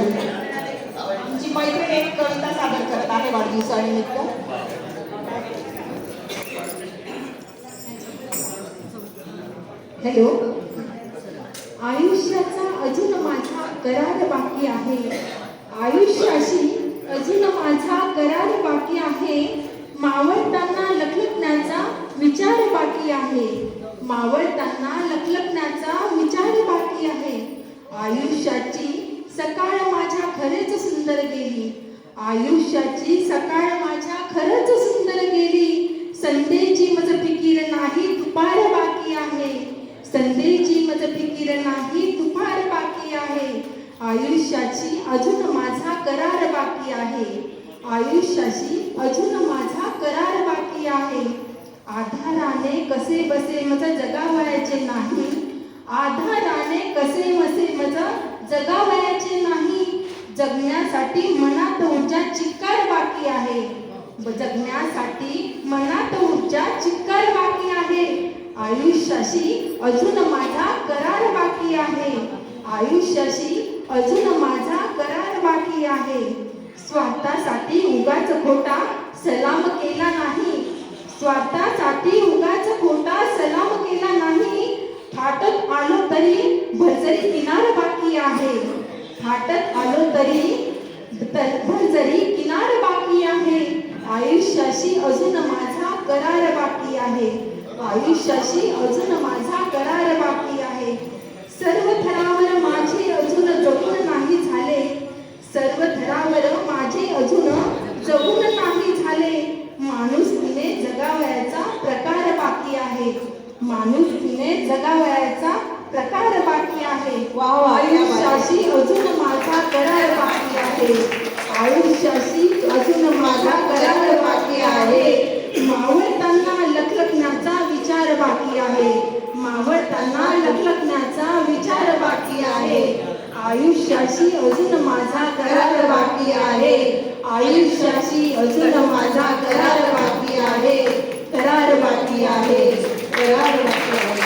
आमची मैत्रीण एक कविता सादर करत आहे वाढदिवसानिमित्त. हॅलो. आयुष्याचा अजून माझा करार बाकी आहे. आयुष्याशी अजून माझा करार बाकी आहे. मावळताना लखलखण्याचा विचार बाकी आहे. मावळताना लखलखण्याचा विचार बाकी आहे. आयुष्याची सकाळ माझ्या खरेच सुंदर गेली. आयुष्याची सकाळ माझ्या खरंच सुंदर गेली. संध्येची मज फिकीर नाही दुपार बाकी आहे. संध्येची मज फिकीर नाही दुपार बाकी आहे. आयुष्याची अजून माझा करार बाकी आहे. आयुष्याशी अजून माझा करार बाकी आहे. आधाराने कसे बसे मज जगावयाचे नाही. आधाराने कसे बसे मज जगावयाचे नाही. जगण्यासाठी मनात ऊर्जा चिक्कार बाकी आहे. जगण्यासाठी मनात ऊर्जा चिक्कार बाकी आहे. आयुष्याशी अजून माझा करार बाकी आहे. आयुष्याशी अजून माझा करार बाकी आहे. स्वार्थासाठी उगाच खोटा सलाम केला नाही. स्वार्थासाठी उगाच खोटा सलाम केला नाही. फाटत आलो तरी भरजरी किनार बाकी आहे. फाटत आलो तरी भरजरी किनार बाकी आहे. आयुष्याशी अजून माझा करार बाकी आहे. आयुष्याशी अजून माझा करार बाकी आहे. सर्व थरावर माझे अजून जगून नाही झाले. सर्व थरावर माझे अजून जगून नाही झाले. माणुसकीने जगावयाचा प्रकार बाकी आहे. माणुसकीने जगावयाचा प्रकार बाकी आहे. आयुष्याशी अजून माझा करार बाकी आहे. आयुष्याशी अजून माझा करार बाकी आहे. मावळताना लखलखण्याचा विचार बाकी आहे. मावळताना लखलखण्याचा विचार बाकी आहे. आयुष्याशी अजून माझा करार बाकी आहे. आयुष्याशी अजून माझा करार बाकी आहे. करार